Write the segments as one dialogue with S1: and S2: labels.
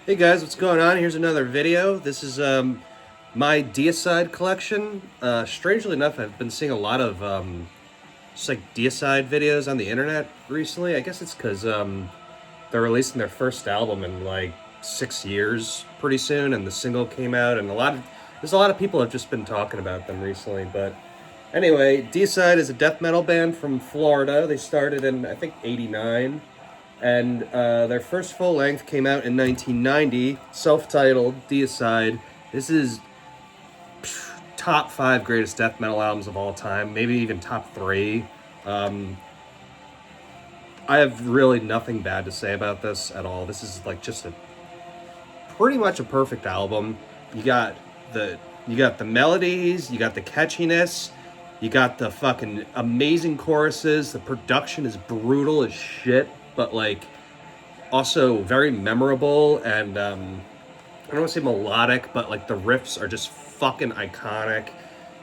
S1: Hey guys, what's going on? Here's another video. This is my Deicide collection. Strangely enough, I've been seeing a lot of just like Deicide videos on the internet recently. I guess it's because they're releasing their first album in like 6 years pretty soon, and the single came out, and there's a lot of people have just been talking about them recently. But anyway, Deicide is a death metal band from Florida. They started in I think '89 and their first full length came out in 1990, self-titled Deicide. This is top five greatest death metal albums of all time, maybe even top three. Um, I have really nothing bad to say about this at all. This is like just a pretty much a perfect album. You got the you got the melodies, you got the catchiness, you got the fucking amazing choruses. The production is brutal as shit, but like also very memorable and I don't want to say melodic, but like the riffs are just fucking iconic.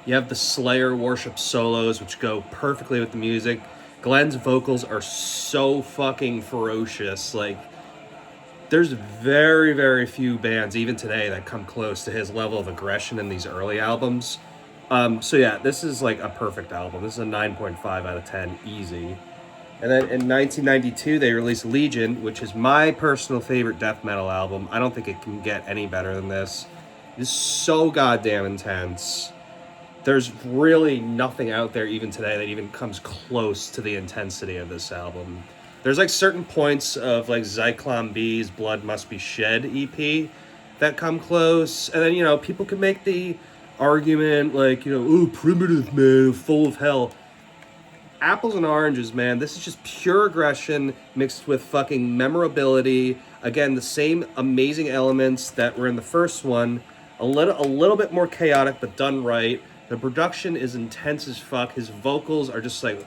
S1: You have the Slayer worship solos, which go perfectly with the music. Glenn's vocals are so fucking ferocious. Like, there's very, very few bands, even today, that come close to his level of aggression in these early albums. So yeah, this is like a perfect album. This is a 9.5 out of 10, easy. And then in 1992, they released Legion, which is my personal favorite death metal album. I don't think it can get any better than this. It's so goddamn intense. There's really nothing out there even today that even comes close to the intensity of this album. There's like certain points of like Zyklon B's Blood Must Be Shed EP that come close. And then, people can make the argument like, oh, Primitive Man, full of hell. Apples and oranges, man. This is just pure aggression mixed with fucking memorability. Again, the same amazing elements that were in the first one. A little bit more chaotic, but done right. The production is intense as fuck. His vocals are just like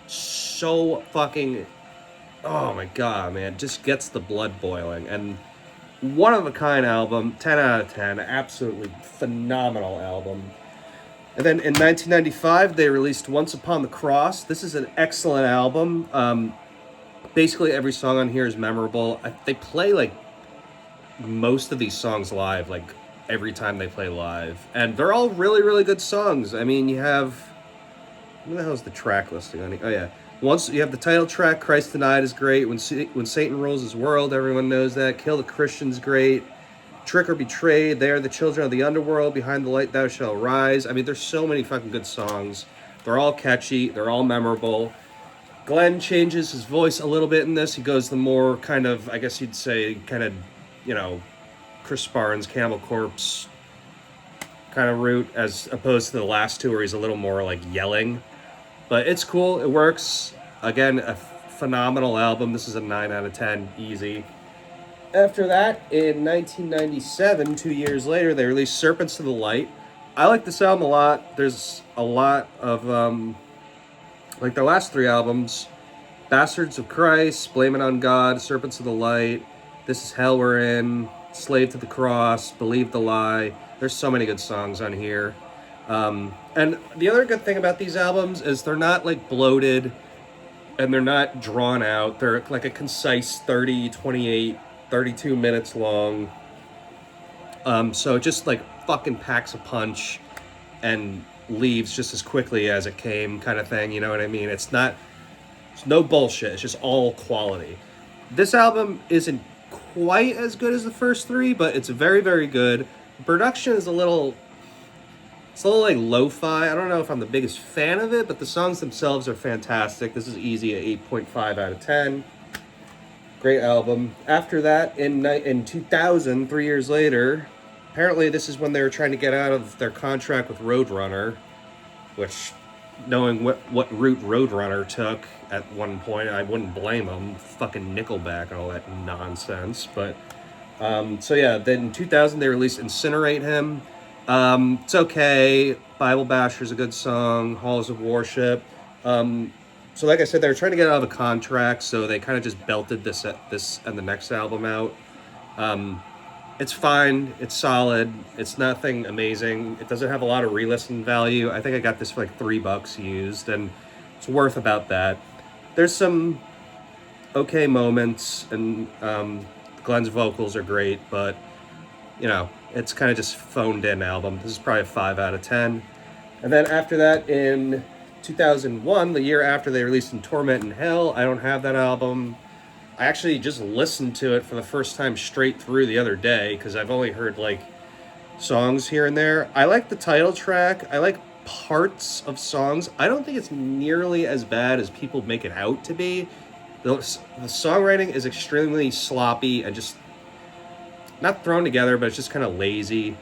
S1: so fucking. Oh my god, man! Just gets the blood boiling. And one of a kind album, 10 out of 10. Absolutely phenomenal album. And then in 1995, they released Once Upon the Cross. This is an excellent album. Basically, every song on here is memorable. They play like most of these songs live, like every time they play live, and they're all really, really good songs. I mean, you have what the hell is the track listing on it? Oh yeah, once you have the title track, "Christ Denied" is great. When Satan rules his world, everyone knows that. "Kill the Christians" great. "Trick or Betrayed," "They are the children of the underworld," "Behind the Light Thou Shalt Rise." I mean, there's so many fucking good songs. They're all catchy. They're all memorable. Glenn changes his voice a little bit in this. He goes the more kind of, I guess you'd say, kind of, you know, Chris Barnes, Cannibal Corpse kind of route, as opposed to the last two where he's a little more like yelling. But it's cool. It works. Again, a phenomenal album. This is a 9 out of 10. Easy. After that, in 1997, 2 years later, they released Serpents to the Light. I like this album a lot. There's a lot of, like their last three albums, Bastards of Christ, Blame It on God, Serpents to the Light, This Is Hell We're In, Slave to the Cross, Believe the Lie. There's so many good songs on here. And the other good thing about these albums is they're not like bloated and they're not drawn out. They're like a concise 30, 28, 32 minutes long. So it just like fucking packs a punch and leaves just as quickly as it came, kind of thing. You know what I mean? It's no bullshit. It's just all quality. This album isn't quite as good as the first three, but it's very, very good. The production is it's a little like lo-fi. I don't know if I'm the biggest fan of it, but the songs themselves are fantastic. This is easy at 8.5 out of 10. Great album. After that, in 2000, 3 years later, apparently this is when they were trying to get out of their contract with Roadrunner, which, knowing what route Roadrunner took at one point, I wouldn't blame them. Fucking Nickelback and all that nonsense. But, so yeah, then in 2000 they released Incinerate Him. It's okay. Bible Basher's a good song. Halls of Worship. So like I said, they were trying to get out of a contract, so they kind of just belted this and the next album out. It's fine. It's solid. It's nothing amazing. It doesn't have a lot of re-listen value. I think I got this for like $3 used, and it's worth about that. There's some okay moments, and the Glenn's vocals are great, but, you know, it's kind of just phoned in album. This is probably a 5 out of 10. And then after that, in 2001, the year after they released In Torment in Hell, I don't have that album. I actually just listened to it for the first time straight through the other day, because I've only heard, like, songs here and there. I like the title track. I like parts of songs. I don't think it's nearly as bad as people make it out to be. The songwriting is extremely sloppy and just not thrown together, but it's just kind of lazy.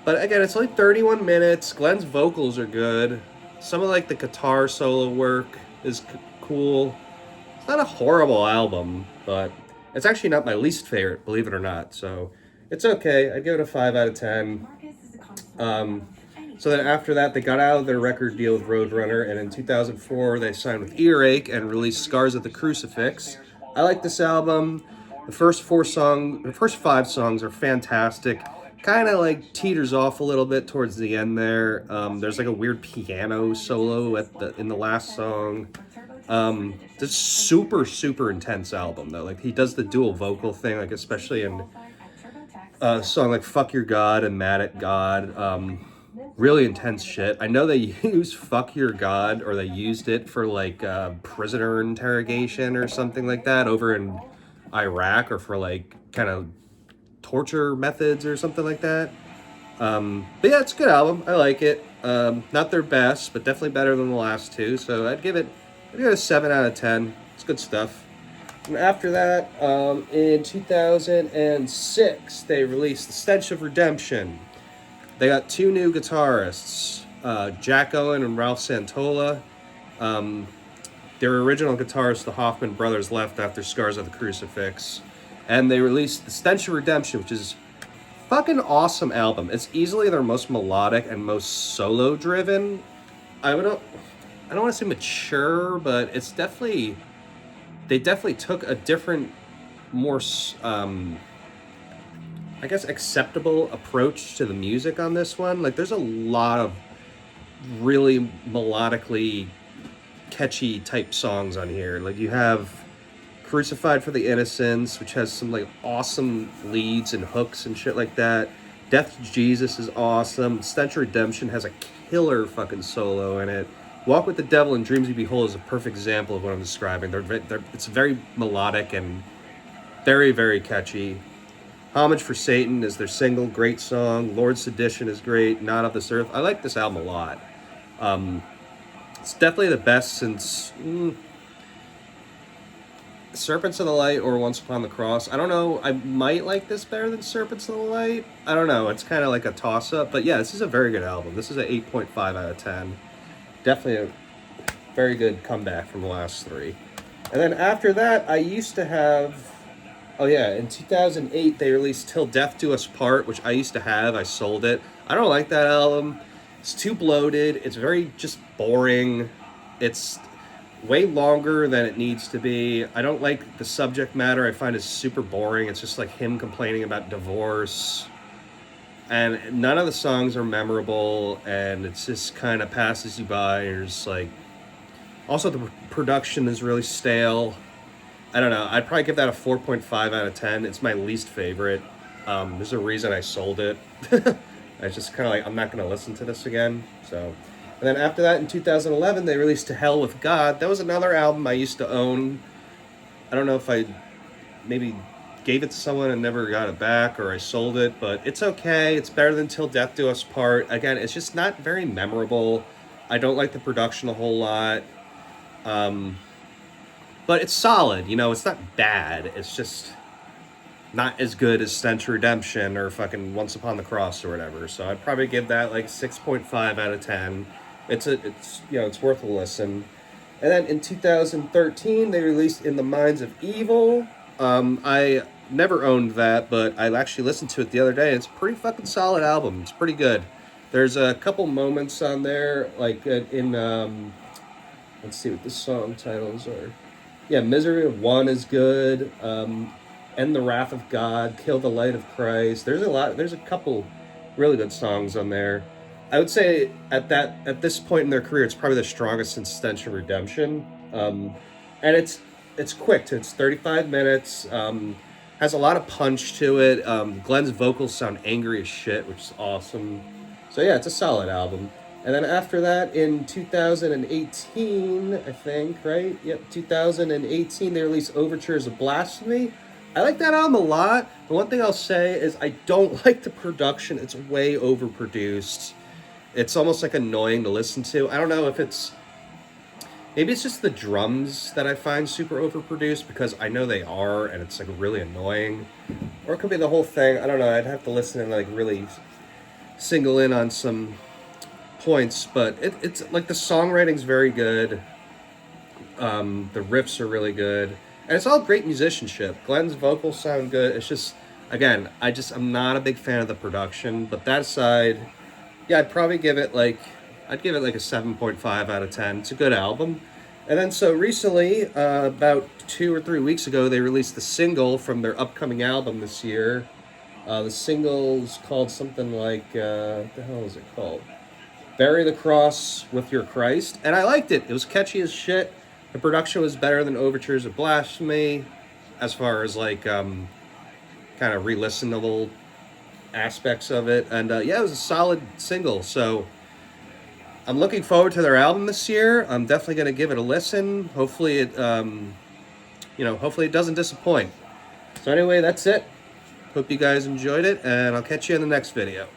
S1: But again, it's only 31 minutes. Glenn's vocals are good. Some of like the guitar solo work is cool. It's not a horrible album, but it's actually not my least favorite, believe it or not. So it's okay. I'd give it a 5 out of 10. So then after that, they got out of their record deal with Roadrunner, and in 2004, they signed with Earache and released Scars of the Crucifix. I like this album. The first 5 songs are fantastic. Kind of like teeters off a little bit towards the end there. There's like a weird piano solo in the last song. This super, super intense album though. Like he does the dual vocal thing, like especially in a song like Fuck Your God and Mad at God. Really intense shit. I know they use Fuck Your God, or they used it for like prisoner interrogation or something like that over in Iraq, or for like kind of torture methods or something like that. But yeah, it's a good album. I like it. Not their best, but definitely better than the last two. So I'd give it a 7 out of 10. It's good stuff. And after that, in 2006, they released The Stench of Redemption. They got 2 new guitarists, Jack Owen and Ralph Santola. Their original guitarist, the Hoffman brothers, left after Scars of the Crucifix. And they released The Stench of Redemption, which is a fucking awesome album. It's easily their most melodic and most solo-driven. I don't want to say mature, but it's definitely... They definitely took a different, more... I guess acceptable approach to the music on this one. Like there's a lot of really melodically catchy type songs on here. Like you have Crucified for the Innocents, which has some like awesome leads and hooks and shit like that. Death to Jesus is awesome. Stench of Redemption has a killer fucking solo in it. Walk with the Devil and Dreams You Behold is a perfect example of what I'm describing. It's very melodic and very, very catchy. Homage for Satan is their single, great song. Lord Sedition is great. Not of This Earth. I like this album a lot. It's definitely the best since Serpents of the Light or Once Upon the Cross. I don't know. I might like this better than Serpents of the Light. I don't know. It's kind of like a toss-up. But yeah, this is a very good album. This is an 8.5 out of 10. Definitely a very good comeback from the last 3. And then after that, I used to have... Oh yeah, in 2008 they released Till Death Do Us Part, which I used to have. I sold it. I don't like that album. It's too bloated. It's very just boring. It's way longer than it needs to be. I don't like the subject matter. I find it super boring. It's just like him complaining about divorce. And none of the songs are memorable, and it's just kind of passes you by. You're just like... Also, the production is really stale. I don't know. I'd probably give that a 4.5 out of 10. It's my least favorite. There's a reason I sold it. I just kind of like, I'm not going to listen to this again. So, and then after that, in 2011, they released To Hell with God. That was another album I used to own. I don't know if I maybe gave it to someone and never got it back, or I sold it, but it's okay. It's better than Till Death Do Us Part. Again, it's just not very memorable. I don't like the production a whole lot. But it's solid, you know, it's not bad. It's just not as good as Stench of Redemption or fucking Once Upon the Cross or whatever. So I'd probably give that like 6.5 out of 10. It's worth a listen. And then in 2013, they released In the Minds of Evil. I never owned that, but I actually listened to it the other day. It's a pretty fucking solid album. It's pretty good. There's a couple moments on there, like in let's see what the song titles are. Yeah, Misery of One is good. End the Wrath of God, Kill the Light of Christ. There's a couple really good songs on there. I would say at this point in their career, it's probably the strongest since Stench of Redemption. And it's quick too. It's 35 minutes. Has a lot of punch to it. Glenn's vocals sound angry as shit, which is awesome. So yeah, it's a solid album. And then after that, in 2018, I think, right? Yep, 2018, they released Overtures of Blasphemy. I like that album a lot. The one thing I'll say is I don't like the production. It's way overproduced. It's almost like annoying to listen to. I don't know if it's... Maybe it's just the drums that I find super overproduced, because I know they are, and it's like really annoying. Or it could be the whole thing. I don't know. I'd have to listen and like really single in on some points, but it's like the songwriting's very good. The riffs are really good, and it's all great musicianship. Glenn's vocals sound good. It's just, again, I'm not a big fan of the production, but that aside, yeah, I'd probably give it like a 7.5 out of 10. It's a good album. And then so recently, about 2 or 3 weeks ago, they released the single from their upcoming album this year. The single's called something like, what the hell is it called? Bury the Cross with Your Christ. And I liked it. It was catchy as shit. The production was better than Overtures of Blasphemy, as far as like kind of re-listenable aspects of it. And yeah, it was a solid single. So I'm looking forward to their album this year. I'm definitely going to give it a listen. Hopefully it, hopefully it doesn't disappoint. So anyway, that's it. Hope you guys enjoyed it, and I'll catch you in the next video.